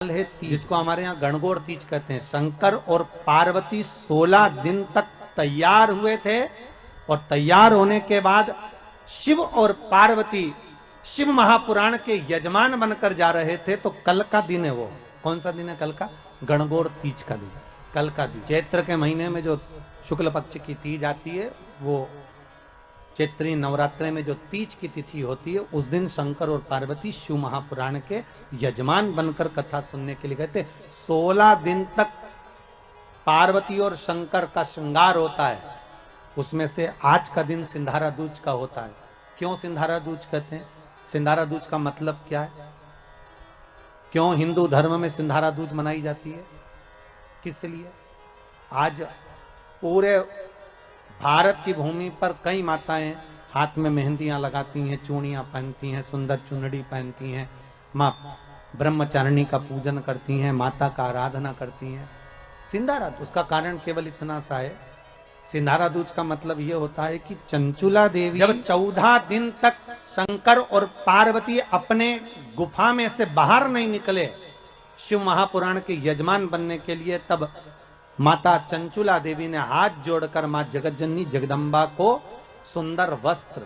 है जिसको हमारे यहाँ गणगौर तीज कहते हैं। शंकर और पार्वती 16 दिन तक तैयार हुए थे और तैयार होने के बाद शिव और पार्वती शिव महापुराण के यजमान बनकर जा रहे थे। तो कल का दिन है, वो कौन सा दिन है? कल का गणगौर तीज का दिन, कल का दिन। चैत्र के महीने में जो शुक्ल पक्ष की तीज आती है, वो चैत्री नवरात्रे में जो तीज की तिथि होती है, उस दिन शंकर और पार्वती शिव महापुराण के यजमान बनकर कथा सुनने के लिए गए थे। 16 दिन तक पार्वती और शंकर का श्रृंगार होता है। उसमें से आज का दिन सिंधारा दूज का होता है। क्यों सिंधारा दूज कहते हैं? सिंधारा दूज का मतलब क्या है? क्यों हिंदू धर्म में सिंधारा दूज मनाई जाती है? किस लिए? आज पूरे भारत की भूमि पर कई माताएं हाथ में मेहंदियां लगाती हैं, चूड़ियां पहनती हैं, सुंदर चुनरी पहनती हैं, माँ ब्रह्मचारिणी का पूजन करती हैं, माता का आराधना करती हैं। सिंधारा दूज का कारण केवल इतना सा है। सिंधारा दूज का मतलब यह होता है कि चंचुला देवी जब 14 दिन तक शंकर और पार्वती अपने गुफा में से बाहर नहीं निकले शिव महापुराण के यजमान बनने के लिए, तब माता चंचुला देवी ने हाथ जोड़कर मां जगतजननी जगदम्बा को सुंदर वस्त्र,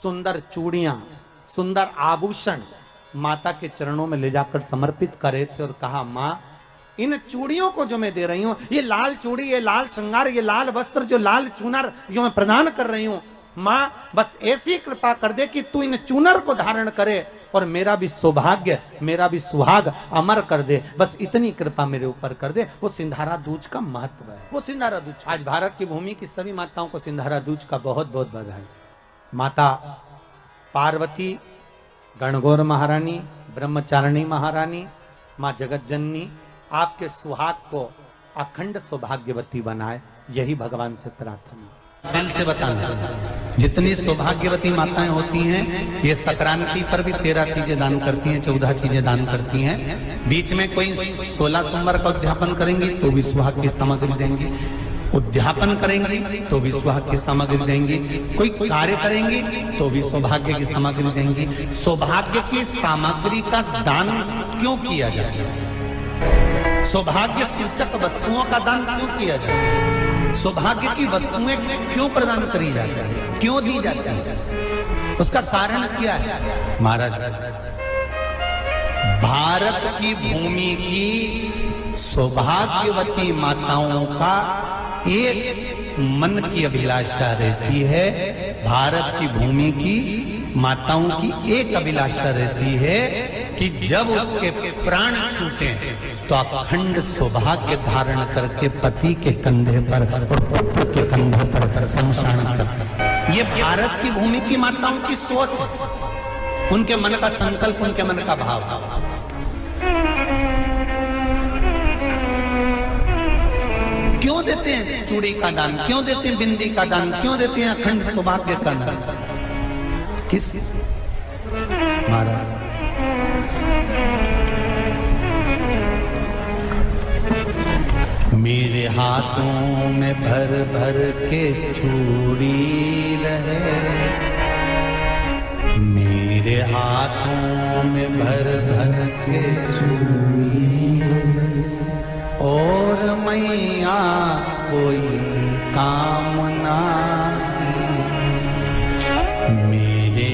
सुंदर चूड़ियां, सुंदर आभूषण माता के चरणों में ले जाकर समर्पित करे थे और कहा, मां इन चूड़ियों को जो मैं दे रही हूं, ये लाल चूड़ी, ये लाल श्रृंगार, ये लाल वस्त्र, जो लाल चूनर जो मैं प्रदान कर रही हूं, मां बस ऐसी कृपा कर दे कि तू इन चूनर को धारण करे और मेरा भी सौभाग्य, मेरा भी सुहाग अमर कर दे। बस इतनी कृपा मेरे ऊपर कर दे। वो सिंधारा दूज का महत्व है। वो सिंधारा दूज आज भारत की भूमि की सभी माताओं को सिंधारा दूज का बहुत बहुत बधाई। माता पार्वती, गणगौर महारानी, ब्रह्मचारिणी महारानी, माँ जगतजननी आपके सुहाग को अखंड सौभाग्यवती बनाए, यही भगवान से प्रार्थना। दिल से बताना, जितनी सौभाग्यवती माताएं होती हैं, ये संक्रांति पर भी 13 चीजें दान करती हैं, 14 चीजें दान करती हैं। बीच में कोई 16 सोमवार का उद्यापन करेंगी तो भी सुहाग की सामग्री देंगी, उद्यापन करेंगी तो भी सुहाग की सामग्री देंगी, कोई कार्य करेंगी तो भी सौभाग्य की सामग्री देंगी। सौभाग्य की सामग्री का दान क्यों किया जाए? सौभाग्य सूचक वस्तुओं का दान क्यों किया जाए? सौभाग्य की वस्तुएं क्यों प्रदान करी जाती है, क्यों दी जाती है? उसका कारण क्या है? महाराज, भारत की भूमि की सौभाग्यवती माताओं का एक मन की अभिलाषा रहती है। भारत की भूमि की माताओं की एक अभिलाषा रहती है कि जब उसके प्राण छूटे तो अखंड सौभाग्य धारण करके पति के कंधे पर और पुत्र के कंधे पर शमशान कर। ये भारत की भूमि की माताओं की सोच, उनके मन का संकल्प, उनके मन का भाव। क्यों देते हैं चूड़ी का दान? क्यों देते हैं बिंदी का दान? क्यों देते हैं अखंड सौभाग्य का दान? किस महाराज? मेरे हाथों में भर भर के चूड़ी रहे, मेरे हाथों में भर भर के चूड़ी, और मैया कोई कामना मेरे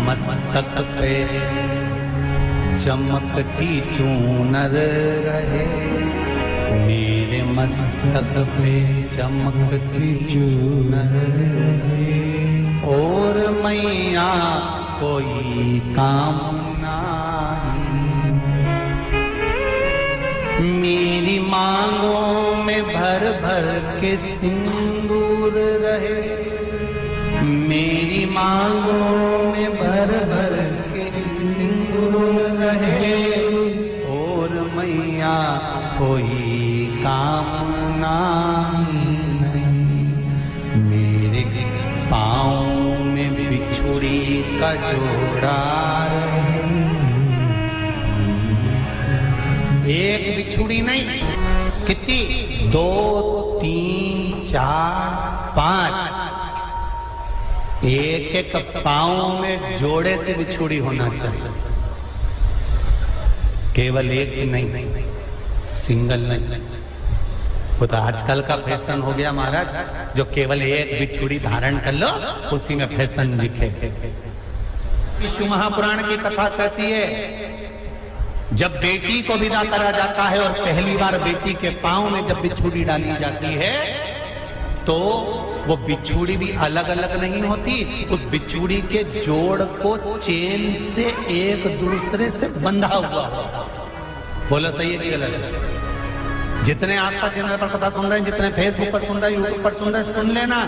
मस्तक पे चमकती चूनर रहे, मेरे मस्तक पे चमकती चूनर रहे, और मैया कोई कामना मेरी मांगों में भर भर के सिंदूर रहे, मेरी मांगों में भर भर के सिंदूर रहे, और मैया कोई कामना नहीं मेरे पाँव में बिछुड़ी का जोड़ा रहे। एक बिछुड़ी नहीं, कितनी? 2, 3, 4, 5 एक एक पाँव में जोड़े से बिछुड़ी होना चाहिए। केवल एक ही नहीं, सिंगल नहीं। वो तो आजकल का फैशन हो गया महाराज, जो केवल एक बिछुड़ी धारण कर लो उसी में फैशन दिखे। विष्णु महापुराण की कथा कहती है, जब बेटी को विदा करा जाता है और पहली बार बेटी के पांव में जब बिछुड़ी डाली जाती है तो वो बिछुड़ी भी अलग अलग नहीं होती, उस बिछुड़ी के जोड़ को चेन से एक दूसरे से बंधा हुआ होता। बोलो सही है कि गलत है? जितने आस्था चैनल पर कथा सुन रहे हैं, जितने फेसबुक पर सुन रहे हैं, यूट्यूब पर सुन रहे हैं, सुन लेना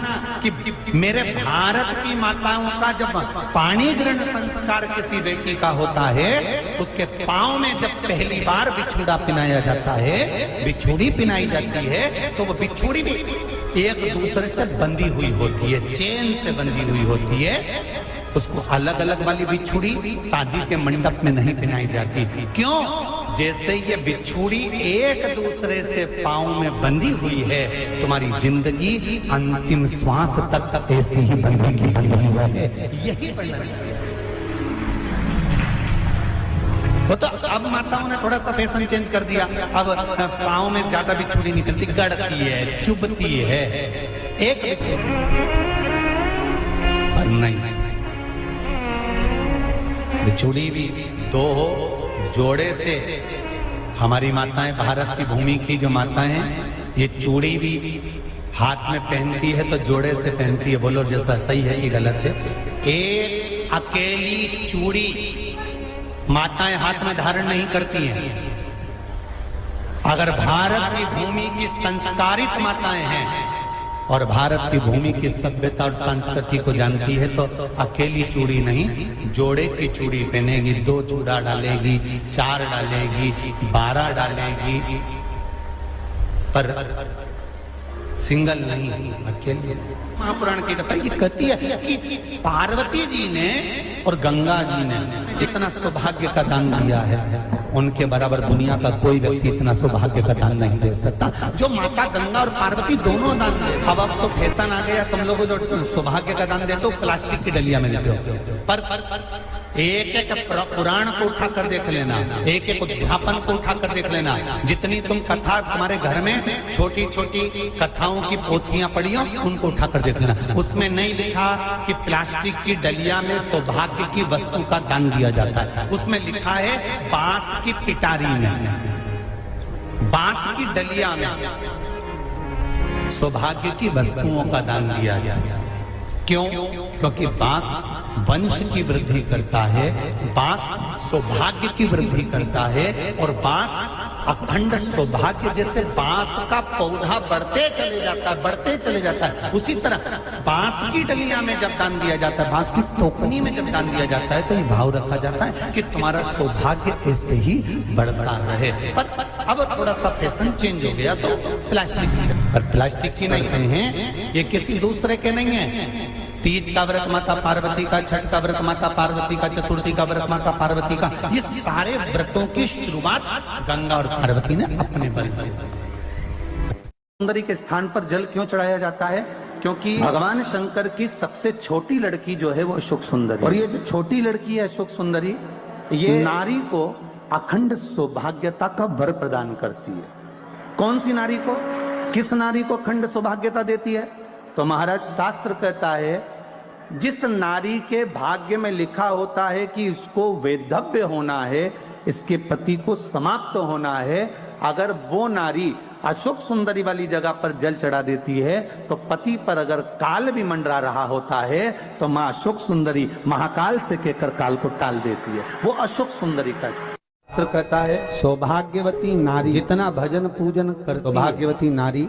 कि मेरे भारत की माताओं का जब पाणी ग्रहण संस्कार किसी बेटी का होता है, उसके पांव में जब पहली बार बिछुड़ा पिनाया जाता है, बिछुड़ी पिनाई जाती है, तो वो बिछुड़ी भी एक दूसरे से बंधी हुई होती है, चेन से बंधी हुई होती है। उसको अलग अलग वाली बिछुड़ी शादी के मंडप में नहीं पिनाई जाती। क्यों? जैसे ये बिछुड़ी एक दूसरे से पांव में बंधी हुई है, तुम्हारी जिंदगी अंतिम श्वास तक ऐसी ही बंधी की बंधी हुई है। यही वर्णन है। वो तो अब माताओं ने थोड़ा सा फैशन चेंज कर दिया, अब पांव में ज्यादा बिछुड़ी निकलती, गड़ती है, चुभती है, एक बिछुड़ी पर नहीं। बिछुड़ी भी दो हो, जोड़े से। हमारी माताएं, भारत की भूमि की जो माताएं हैं, ये चूड़ी भी हाथ में पहनती है तो जोड़े से पहनती है। बोलो जैसा सही है कि गलत है? एक अकेली चूड़ी माताएं हाथ में धारण नहीं करती हैं। अगर भारत की भूमि की संस्कारित माताएं हैं और भारत की भूमि की सभ्यता और संस्कृति को जानती है तो अकेली चूड़ी नहीं, जोड़े की चूड़ी पहनेगी, 2 चूड़ा डालेगी, 4 डालेगी, 12 डालेगी, पर सिंगल नहीं, अकेले। महापुराण की कथा ये कहती है कि पार्वती जी ने और गंगा जी ने जितना सौभाग्य का दान दिया है, उनके बराबर दुनिया का कोई व्यक्ति इतना सौभाग्य का दान नहीं दे सकता जो माता गंगा और पार्वती दोनों दान दे। अब तो फैशन आ गया, तुम लोग जो सौभाग्य का दान देते हो प्लास्टिक की डलिया में देते हो, पर एक एक पुराण को उठा कर देख लेना, एक एक उद्यापन को उठा कर देख लेना। जितनी तुम कथा तुम्हारे घर में छोटी छोटी कथाओं की पोथियां पड़ी हो, उनको उठा कर देख लेना। उसमें नहीं लिखा कि प्लास्टिक की डलिया में सौभाग्य की वस्तु का दान दिया जाता है। उसमें लिखा है बांस की पिटारी में, बांस की डलिया में सौभाग्य की वस्तुओं का दान दिया जाता है। क्यों? क्योंकि बांस वंश की वृद्धि करता है, बांस सौभाग्य की वृद्धि करता है, और बांस अखंड सौभाग्य। जैसे बांस का पौधा बढ़ते चले जाता है, बढ़ते चले जाता है, उसी तरह बांस की डलिया में जब दान दिया जाता है, बांस की टोकनी में जब दान दिया जाता है, तो ये भाव रखा जाता है कि तुम्हारा सौभाग्य ऐसे ही बढ़ता रहे। पर अब थोड़ा सा फैशन चेंज हो गया तो प्लास्टिक की, पर प्लास्टिक की नहीं है, ये किसी दूसरे के नहीं है। तीज का व्रत माता पार्वती का, छठ का व्रत माता पार्वती का, चतुर्थी का व्रत माता पार्वती का, ये सारे व्रतों की शुरुआत गंगा और पार्वती ने अपने बल से। सुंदरी के स्थान पर जल क्यों चढ़ाया जाता है? क्योंकि भगवान शंकर की सबसे छोटी लड़की जो है वो अशोक सुंदरी, और ये जो छोटी लड़की है अशोक सुंदरी, ये नारी को अखंड सौभाग्यता का वर प्रदान करती है। कौन सी नारी को, किस नारी को अखंड सौभाग्यता देती है? तो महाराज शास्त्र कहता है, जिस नारी के भाग्य में लिखा होता है कि इसको वैधव्य होना है, इसके पति को समाप्त होना है, अगर वो नारी अशोक सुंदरी वाली जगह पर जल चढ़ा देती है तो पति पर अगर काल भी मंडरा रहा होता है तो मां अशोक सुंदरी महाकाल से कहकर काल को टाल देती है। वो अशोक सुंदरी का शास्त्र कहता है, सौभाग्यवती नारी जितना भजन पूजन कर, सौभाग्यवती नारी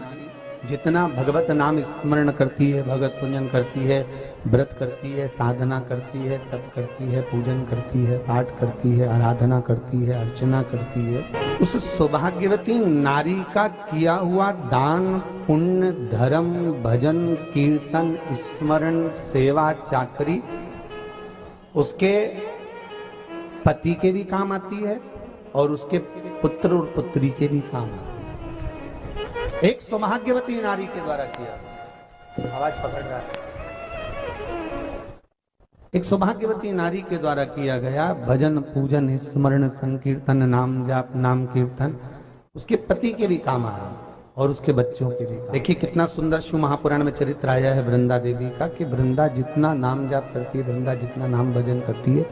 जितना भगवत नाम स्मरण करती है, भगवत पूजन करती है, व्रत करती है, साधना करती है, तप करती है, पूजन करती है, पाठ करती है, आराधना करती है, अर्चना करती है, उस सौभाग्यवती नारी का किया हुआ दान, पुण्य, धर्म, भजन, कीर्तन, स्मरण, सेवा, चाकरी उसके पति के भी काम आती है और उसके पुत्र और पुत्री के भी काम आती है। एक सौभाग्यवती नारी के द्वारा किया। आवाज पकड़ रहा है। एक सौभाग्यवती नारी के द्वारा किया गया भजन पूजन स्मरण संकीर्तन नाम जाप नाम कीर्तन उसके पति के भी काम आया और उसके बच्चों के भी। देखिए कितना सुंदर शिव महापुराण में चरित्र आया है वृंदा देवी का कि वृंदा जितना नाम जाप करती है, वृंदा जितना नाम भजन करती है,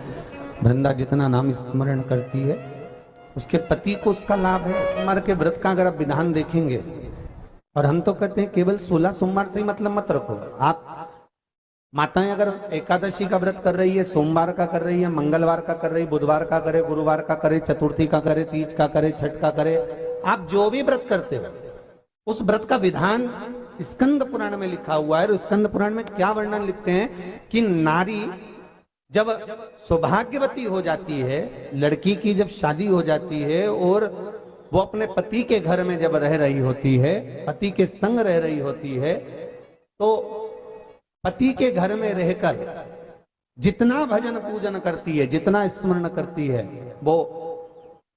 वृंदा जितना नाम स्मरण करती है, उसके पति को उसका लाभ है। सोमवार के व्रत का अगर आप विधान देखेंगे, और हम तो कहते हैं केवल 16 सोमवार से ही मतलब मत रखो। आप माताएं अगर एकादशी का व्रत कर रही है, सोमवार का कर रही है, मंगलवार का कर रही है, बुधवार का करे, गुरुवार का करे, चतुर्थी का करे, तीज का करे, छठ का करे, आप जो भी व्रत करते हो उस व्रत का विधान स्कंद पुराण में लिखा हुआ है। और स्कंद पुराण में क्या वर्णन लिखते हैं कि नारी जब सौभाग्यवती हो जाती है, लड़की की जब शादी हो जाती है और वो अपने पति के घर में जब रह रही होती है, पति के संग रह रही होती है, तो पति के घर में रहकर जितना भजन पूजन करती है, जितना स्मरण करती है, वो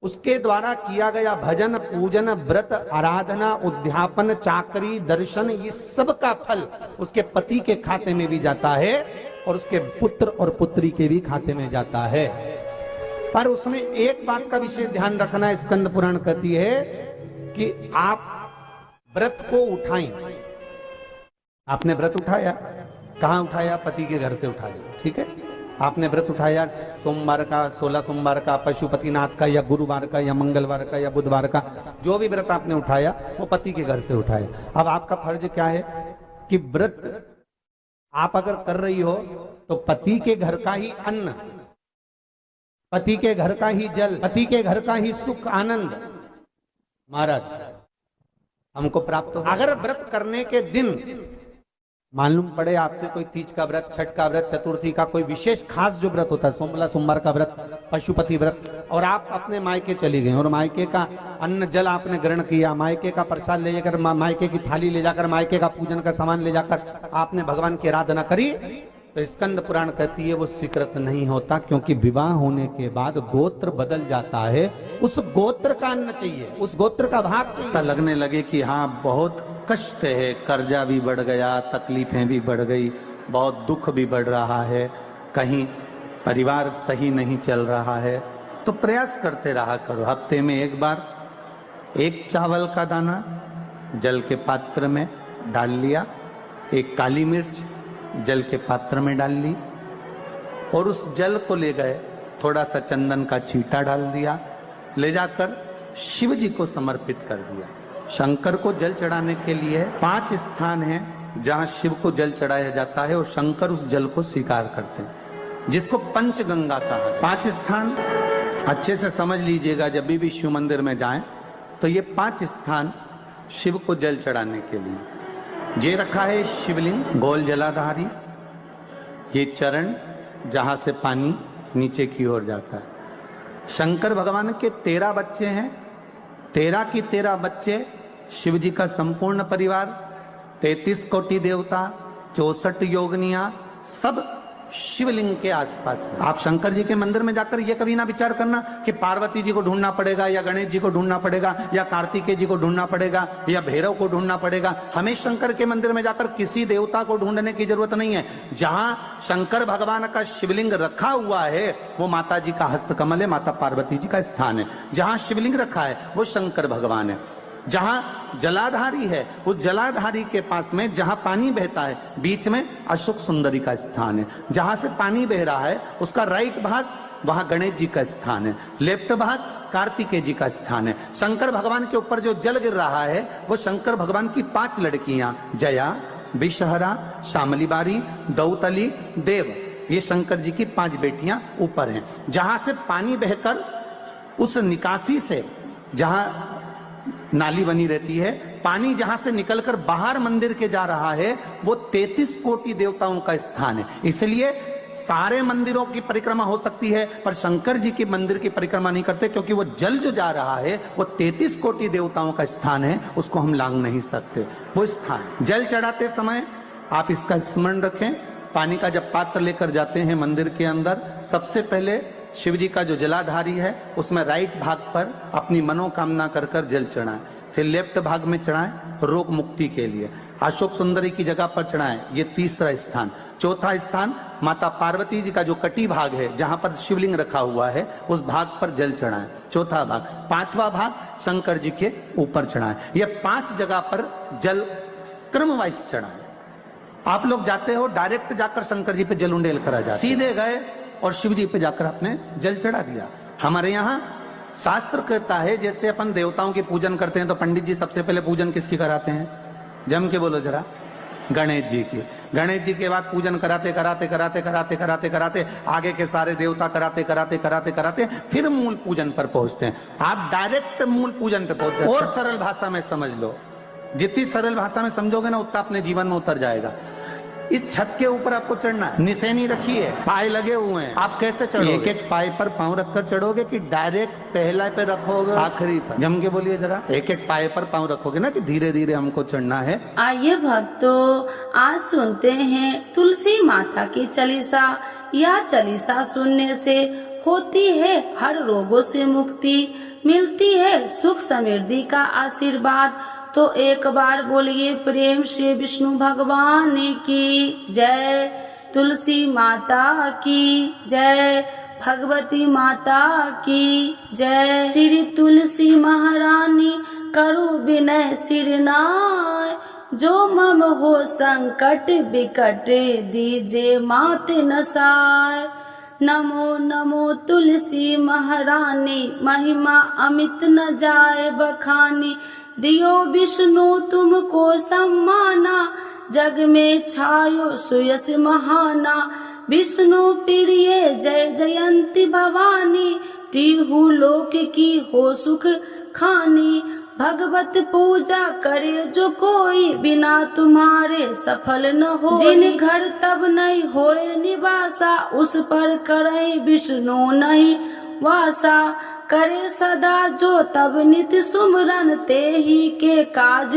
उसके द्वारा किया गया भजन पूजन व्रत आराधना उद्यापन चाकरी दर्शन ये सब का फल उसके पति के खाते में भी जाता है और उसके पुत्र और पुत्री के भी खाते में जाता है। पर उसमें एक बात का विशेष ध्यान रखना, स्कंद पुराण कहती है कि आप व्रत को उठाएं। आपने व्रत उठाया, कहां उठाया? पति के घर से उठाया, ठीक है। आपने व्रत उठाया सोमवार का, 16 सोमवार का, पशुपतिनाथ का, या गुरुवार का, या मंगलवार का, या बुधवार का, जो भी व्रत आपने उठाया वो पति के घर से उठाया। अब आपका फर्ज क्या है कि व्रत आप अगर कर रही हो तो पति के घर का ही अन्न, पति के घर का ही जल, पति के घर का ही सुख आनंद महाराज हमको प्राप्त हो। अगर व्रत करने के दिन मालूम पड़े आपने कोई तीज का व्रत, छठ का व्रत, चतुर्थी का कोई विशेष खास जो व्रत होता है, सोमला सोमवार का व्रत, पशुपति व्रत, और आप अपने मायके चली गए और मायके का अन्न जल आपने ग्रहण किया, मायके का प्रसाद ले जाकर, मायके की थाली ले जाकर, मायके का पूजन का सामान ले जाकर आपने भगवान की आराधना करी, तो स्कंद पुराण कहती है वो स्वीकृत नहीं होता, क्योंकि विवाह होने के बाद गोत्र बदल जाता है। उस गोत्र का अन्न चाहिए, उस गोत्र का भाग चाहिए। लगने लगे कि हाँ बहुत कष्ट है, कर्जा भी बढ़ गया, तकलीफें भी बढ़ गई, बहुत दुख भी बढ़ रहा है, कहीं परिवार सही नहीं चल रहा है, तो प्रयास करते रहा करो। हफ्ते में एक बार एक चावल का दाना जल के पात्र में डाल लिया, एक काली मिर्च जल के पात्र में डाल ली, और उस जल को ले गए, थोड़ा सा चंदन का छींटा डाल दिया, ले जाकर शिव जी को समर्पित कर दिया। शंकर को जल चढ़ाने के लिए 5 स्थान हैं जहां शिव को जल चढ़ाया जाता है और शंकर उस जल को स्वीकार करते हैं, जिसको पंचगंगा कहा है। 5 स्थान अच्छे से समझ लीजिएगा, जब भी शिव मंदिर में जाएं तो ये 5 स्थान शिव को जल चढ़ाने के लिए ये रखा है। शिवलिंग गोल जलाधारी, ये चरण जहां से पानी नीचे की ओर जाता है। शंकर भगवान के 13 बच्चे हैं, 13 की 13 बच्चे, शिव जी का संपूर्ण परिवार, 33 कोटि देवता, 64 योगनियां, सब शिवलिंग के आसपास है। आप शंकर जी के मंदिर में जाकर ये कभी ना विचार करना कि पार्वती जी को ढूंढना पड़ेगा, या गणेश जी को ढूंढना पड़ेगा, या कार्तिकेय जी को ढूंढना पड़ेगा, या भैरव को ढूंढना पड़ेगा। हमें शंकर के मंदिर में जाकर किसी देवता को ढूंढने की जरूरत नहीं है। जहां शंकर भगवान का शिवलिंग रखा हुआ है वो माता जी का हस्तकमल है, माता पार्वती जी का स्थान है। जहां शिवलिंग रखा है वो शंकर भगवान है। जहां जलाधारी है उस जलाधारी के पास में जहां पानी बहता है बीच में अशोक सुंदरी का स्थान है। जहां से पानी बह रहा है उसका राइट भाग वहां गणेश जी का स्थान है, लेफ्ट भाग कार्तिकेय जी का स्थान है। शंकर भगवान के ऊपर जो जल गिर रहा है वो शंकर भगवान की 5 लड़कियां जया, विषहरा, शामली बारी, दौतली, देव, ये शंकर जी की 5 बेटियां ऊपर हैं। जहां से पानी बहकर उस निकासी से, जहां नाली बनी रहती है, पानी जहां से निकलकर बाहर मंदिर के जा रहा है वो 33 कोटि देवताओं का स्थान है। इसलिए सारे मंदिरों की परिक्रमा हो सकती है पर शंकर जी के मंदिर की परिक्रमा नहीं करते, क्योंकि वो जल जो जा रहा है वो 33 कोटि देवताओं का स्थान है, उसको हम लांग नहीं सकते। वो स्थान जल चढ़ाते समय आप इसका स्मरण रखें। पानी का जब पात्र लेकर जाते हैं मंदिर के अंदर, सबसे पहले शिव जी का जो जलाधारी है उसमें राइट भाग पर अपनी मनोकामना कर जल चढ़ाएं, फिर लेफ्ट भाग में चढ़ाएं रोग मुक्ति के लिए। अशोक सुंदरी की जगह पर चढ़ाएं, ये तीसरा स्थान। चौथा स्थान माता पार्वती जी का जो कटी भाग है जहां पर शिवलिंग रखा हुआ है उस भाग पर जल चढ़ाएं, चौथा भाग। पांचवा भाग शंकर जी के ऊपर चढ़ाएं। ये 5 जगह पर जल क्रमवाइज चढ़ाएं। आप लोग जाते हो डायरेक्ट जाकर शंकर जी पे जल उंडेल करा जाए, सीधे गए और शिव जी पे जाकर आपने जल चढ़ा दिया। हमारे यहाँ शास्त्र कहता है जैसे अपन देवताओं की पूजन करते हैं तो पंडित जी सबसे पहले पूजन किसकी कराते हैं? जम के बोलो जरा, गणेश जी की। गणेश जी के बाद पूजन कराते कराते कराते कराते कराते कराते आगे के सारे देवता कराते कराते कराते कराते फिर मूल पूजन पर पहुंचते हैं। आप डायरेक्ट मूल पूजन पे पहुंच जाते। और सरल भाषा में समझ लो, जितनी सरल भाषा में समझोगे ना उतना अपने जीवन में उतर जाएगा। इस छत के ऊपर आपको चढ़ना है, निशानी रखी है, पाए लगे हुए हैं, आप कैसे चढ़ोगे? एक एक पाए पर पांव रखकर चढ़ोगे कि डायरेक्ट पहला पे रखोगे आखिरी पर? जम के बोलिए जरा, एक एक पाए पर पांव रखोगे ना कि धीरे धीरे हमको चढ़ना है। आइए भक्तों, आज सुनते हैं तुलसी माता की चालीसा। यह चालीसा सुनने से होती है हर रोगों से मुक्ति, मिलती है सुख समृद्धि का आशीर्वाद। तो एक बार बोलिए प्रेम से विष्णु भगवान की जय, तुलसी माता की जय, भगवती माता की जय। श्री तुलसी महारानी करु विनय सिरनाय, जो मम हो संकट विकट दीजे मात नसाय। नमो नमो तुलसी महारानी, महिमा अमित न जाए बखानी। दियो विष्णु तुमको सम्माना, जग में छायो सुयस महाना। विष्णु प्रिय जय जयंती भवानी, तिहु लोक की हो सुख खानी। भगवत पूजा करे जो कोई, बिना तुम्हारे सफल न हो। जिन घर तब नहीं होए निवासा, उस पर करे विष्णु नहीं वासा। करे सदा जो तब नित्य सुमरन, ते ही के काज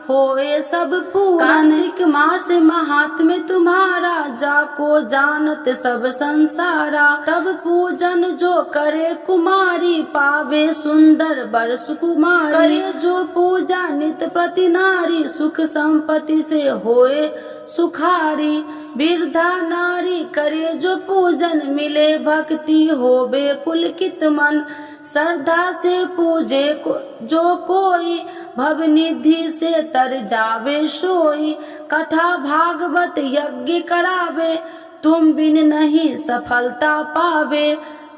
होए सब पूरन। कार्तिक मास महात्म्य तुम्हारा, जाको जानत सब संसारा। तब पूजन जो करे कुमारी, पावे सुंदर बर सुकुमारी। करे जो पूजा नित प्रति नारी, सुख संपत्ति से होए सुखारी। वृद्धा नारी करे जो पूजन, मिले भक्ति होबे पुलकित मन। श्रद्धा से पूजे जो कोई, भवनिधि से तर जावे सोई। कथा भागवत यज्ञ करावे, तुम बिन नहीं सफलता पावे।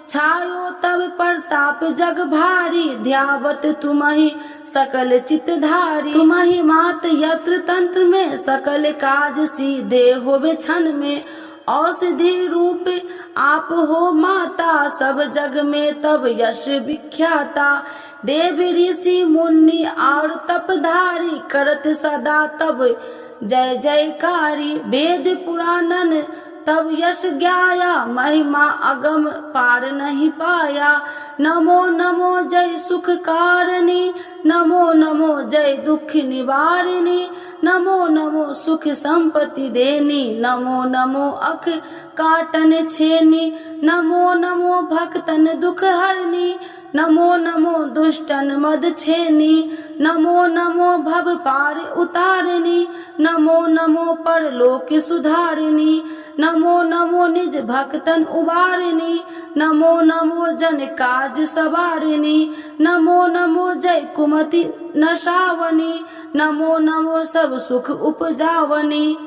छायो तब प्रताप जग भारी, ध्यावत तुम्हि सकल चितधारी। तुम्हि मात यत्र तंत्र में, सकल काज सीधे होवे क्षण में। औषधि रूप आप हो माता, सब जग में तब यश विख्याता। देव ऋषि मुनि और तपधारी, करत सदा तब जय जयकारी। वेद पुराणन तब यश ज्ञाया, महिमा अगम पार नहीं पाया। नमो नमो जय सुख कारिणी, नमो नमो जय दुख निवारिणी। नमो नमो सुख संपत्ति देनी, नमो नमो अख काटन छेनी। नमो नमो भक्तन दुख हरनी, नमो नमो दुष्टन मद छेनी। नमो नमो भव पार उतारिणी, नमो नमो परलोक सुधारिणी। नमो नमो निज भक्तन उबारिणी, नमो नमो जन काज सवारिणी। नमो नमो जय कुमति नशावनी, नमो नमो सब सुख उपजावनी।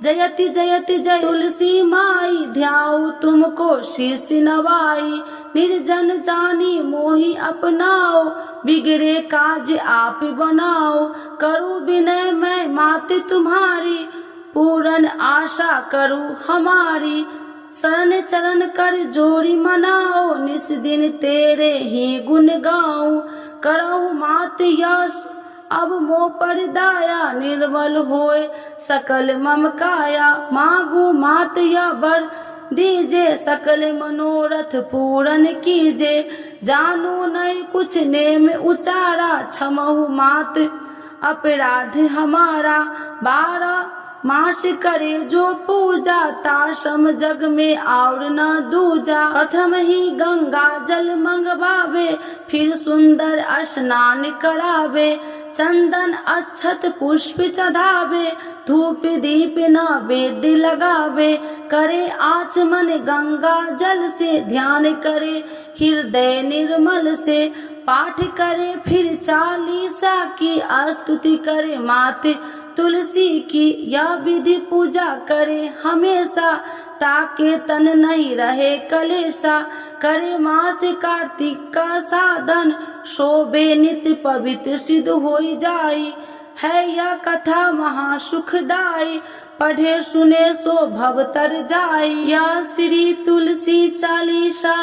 जयति जयति जय तुलसी माई, ध्याऊ तुमको शीश नवाई। निर्जन जानी मोहि अपनाओ, बिगड़े काज आप बनाओ। करूँ विनय मैं माते तुम्हारी, पूरन आशा करूँ हमारी। शरण चरण कर जोड़ी मनाओ, निस दिन तेरे ही गुण गाऊं। करहु मात यश अब मोह पर दाया, निर्मल होए सकल मम काया। मांगू मात या बर दीजे, सकल मनोरथ पूरन कीजे। जानू नहीं कुछ नेम उचारा, क्षमहु मात अपराध हमारा। मास करे जो पूजा ताशम जग में और न दूजा। प्रथम ही गंगा जल मंगवावे फिर सुंदर स्नान करावे। चंदन अक्षत पुष्प चढ़ावे धूप दीप नैवेद्य लगावे। करे आचमन गंगा जल से ध्यान करे हृदय निर्मल से। पाठ करे फिर चालीसा की स्तुति करे माते तुलसी की। यह विधि पूजा करे हमेशा ताके तन नहीं रहे कलेशा। करे मास कार्तिक का साधन शोभे नित्य पवित्र सिद्ध होई जाई। है यह कथा महासुखदाई पढ़े सुने सो भव तर जाई। यह श्री तुलसी चालीसा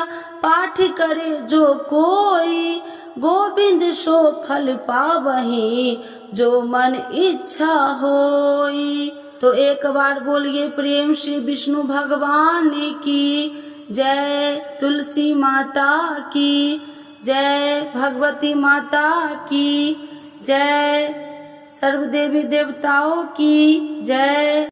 पाठ करे जो कोई गोविंद सो फल पावही जो मन इच्छा होई। तो एक बार बोलिए प्रेम से विष्णु भगवान की जय, तुलसी माता की जय, भगवती माता की जय, सर्व देवी देवताओं की जय।